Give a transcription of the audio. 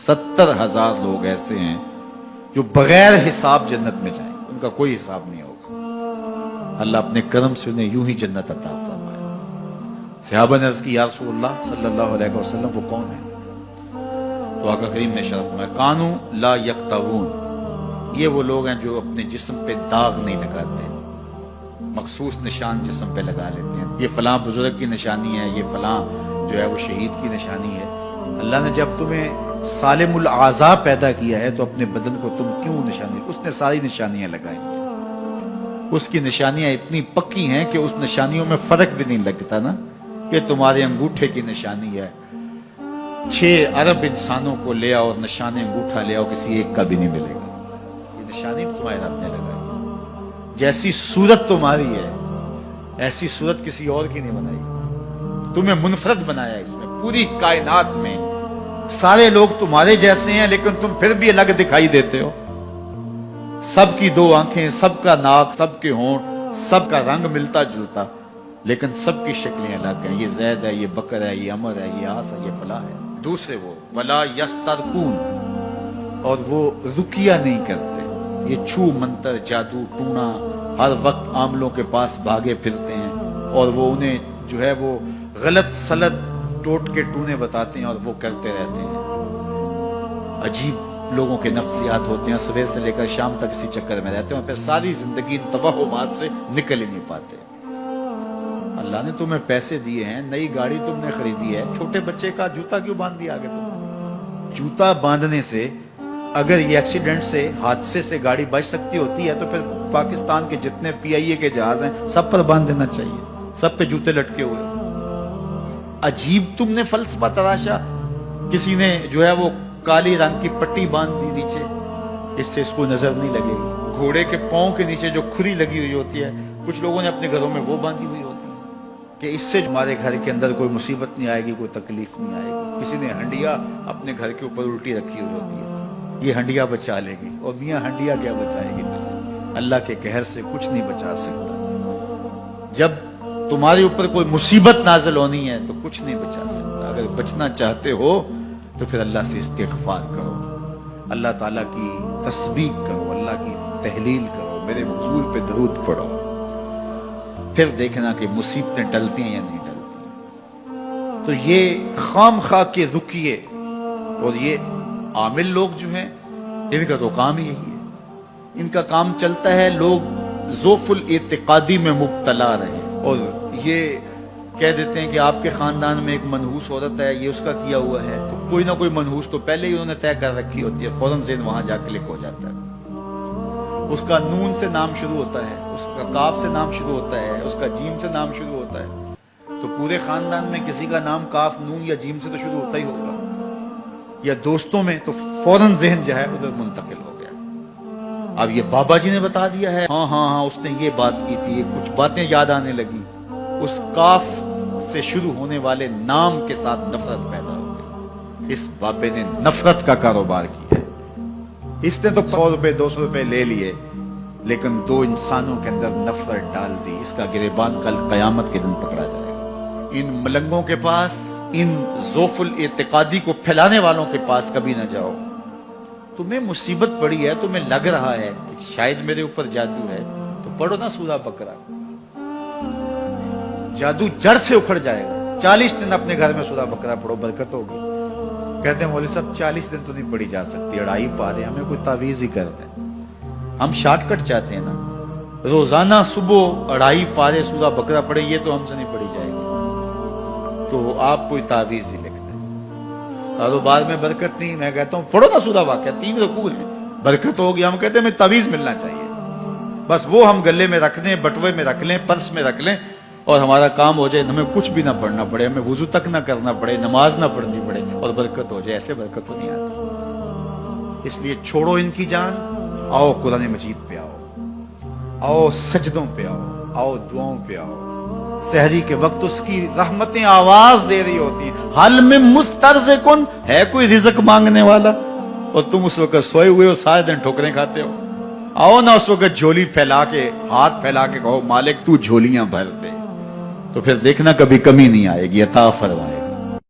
70,000 लोग ऐसे हैं जो बगैर हिसाब जन्नत में जाएंगे, उनका कोई हिसाब नहीं होगा। अल्लाह अपने करम से उन्हें यूं ही जन्नत अता फरमाए। सहाबा ने अर्ज़ की, या रसूलल्लाह सल्लल्लाहु अलैहि वसल्लम वो कौन है? तो आका करीम ने शर्फ में, कानू ला यक्तवून, ये वो लोग हैं जो अपने जिस्म पे दाग नहीं लगाते, मखसूस निशान जिस्म पे लगा लेते हैं। ये फलां बुजुर्ग की निशानी है, ये फलां जो है वो शहीद की निशानी है। अल्लाह ने जब तुम्हें सालिमुल आज़ा पैदा किया है तो अपने बदन को तुम क्यों निशानी, उसने सारी निशानियां लगाई हैं, उसकी निशानियां इतनी पक्की हैं कि उस निशानियों में फर्क भी नहीं लगता ना कि तुम्हारे अंगूठे की निशानी है। 6 अरब इंसानों को ले आओ, निशान अंगूठा ले आओ, किसी एक का भी नहीं मिलेगा। ये निशानी तुम्हारे रब ने लगाई। जैसी सूरत तुम्हारी है ऐसी सूरत किसी और की नहीं बनाई, तुम्हें मुनफरद बनाया। इसमें पूरी कायनात में सारे लोग तुम्हारे जैसे हैं लेकिन तुम फिर भी अलग दिखाई देते हो। सबकी 2 आंखें, सबका नाक, सबके होंठ, सबका रंग मिलता जुलता, लेकिन सबकी शक्लें अलग हैं। ये जैद है, ये बकर है, ये अमर है, ये आस है, ये फला है। दूसरे वो वला यस्तरकून, और वो रुकिया नहीं करते। ये छू मंतर जादू टूना हर वक्त आमलों के पास भागे फिरते हैं, और वो उन्हें जो है वो गलत सलत टोट के टूने बताते हैं और वो करते रहते हैं। अजीब लोगों के नफ्सियात होते हैं, सुबह से लेकर शाम तक इसी चक्कर में रहते हैं और फिर सारी जिंदगी तवहुमात से निकल ही नहीं पाते। अल्लाह ने तुम्हें पैसे दिए हैं, नई गाड़ी तुमने खरीदी है, छोटे बच्चे का जूता क्यों बांध दिया आगे तुम? जूता बांधने से अगर ये एक्सीडेंट से, हादसे से गाड़ी बच सकती होती है तो फिर पाकिस्तान के जितने PIA के जहाज हैं सब पर बांध देना चाहिए, सब पे जूते लटके हुए। अजीब तुमने फलसफा तराशा। किसी ने जो है वो काली रंग की पट्टी बांध दी नीचे, इससे इसको नजर नहीं लगेगी। घोड़े के पांव के नीचे जो खुरी लगी हुई होती है, कुछ लोगों ने अपने घरों में वो बांधी हुई होती है कि इससे हमारे घर के अंदर कोई मुसीबत नहीं आएगी, कोई तकलीफ नहीं आएगी। किसी ने हंडिया अपने घर के ऊपर उल्टी रखी हुई होती है, ये हंडिया बचा लेगी। और मियाँ हंडिया क्या बचाएगी तुझे? अल्लाह के कहर से कुछ नहीं बचा सकता। जब तुम्हारे ऊपर कोई मुसीबत नाज़िल होनी है तो कुछ नहीं बचा सकता। अगर बचना चाहते हो तो फिर अल्लाह से इस्तिग़फ़ार करो, अल्लाह ताला की तस्बीह करो, अल्लाह की तहलील करो, मेरे हुजूर पे दरूद पढ़ो, फिर देखना कि मुसीबतें टलती हैं या नहीं टलती। तो ये खामखा के रुकिए, और ये आमिल लोग जो हैं इनका तो काम ही यही है। इनका काम चलता है लोग ज़ोफ़ुल इत्तिक़ादी में मुब्तला रहे और ये कह देते हैं कि आपके खानदान में एक मनहूस औरत है, ये उसका किया हुआ है, तो कोई ना कोई मनहूस तो पहले ही उन्होंने तय कर रखी होती है, फौरन ज़हन वहां जाके क्लिक हो जाता है। उसका नून से नाम शुरू होता है, उसका काफ से नाम शुरू होता है, उसका जीम से नाम शुरू होता है, तो पूरे खानदान में किसी का नाम काफ, नून या जीम से तो शुरू होता ही होगा। या दोस्तों में तो फौरन ज़हन जो है उधर मुंतकिल हो गया। अब ये बाबा जी ने बता दिया है, हाँ उसने ये बात की थी, कुछ बातें याद आने लगी, उस काफ से शुरू होने वाले नाम के साथ नफरत पैदा हो गई। इस बाबे ने नफरत का कारोबार किया है। इसने तो 100 रुपए 200 रुपए ले लिए, लेकिन 2 इंसानों के अंदर नफरत डाल दी। इसका गिरेबान कल कयामत के दिन पकड़ा जाएगा। इन मलंगों के पास, इन ज़ोफ़ुल इत्तिक़ादी को फैलाने वालों के पास कभी ना जाओ। तुम्हें मुसीबत पड़ी है, तुम्हें लग रहा है कि शायद मेरे ऊपर जादू है, तो पढ़ो ना सूरा बकरा, जादू जड़ से उखड़ जाएगा। 40 दिन अपने घर में सूरा बकरा पढ़ो, बरकत होगी। कहते हैं मौलवी साहब 40 दिन तो नहीं पढ़ी जा सकती, 2.5 पारे, हमें कोई तावीज ही कर दें। हम शॉर्टकट चाहते हैं ना, रोजाना सुबह 2.5 पारे सूरा बकरा पढ़े, ये तो हमसे नहीं पढ़ी जाएगी, तो आप कोई तावीज ही लिख दें। कारोबार में बरकत नहीं, मैं कहता हूँ पढ़ो ना सूरा वाक़या, 3 रुकू है, बरकत होगी। हम कहते हैं हमें तावीज मिलना चाहिए, बस वो हम गले में रख लें, बटुए में रख लें, पर्स में रख लें और हमारा काम हो जाए, हमें कुछ भी ना पढ़ना पड़े, हमें वुजू तक ना करना पड़े, नमाज ना पढ़नी पड़े और बरकत हो जाए। ऐसे बरकत तो नहीं आती। इसलिए छोड़ो इनकी जान, आओ कुरान मजीद पे आओ सजदों पे आओ दुआओं पे आओ। सहरी के वक्त उसकी रहमतें आवाज दे रही होती हैं, हल में मुस्तरज़िकुन, है कोई रिज़्क़ मांगने वाला, और तुम उस वक्त सोए हुए हो, सारे दिन ठोकरें खाते हो। आओ ना उस वक्त झोली फैला के, हाथ फैला के कहो मालिक तू झोलियां भर दे, तो फिर देखना कभी कमी नहीं आएगी, अता फरमाए।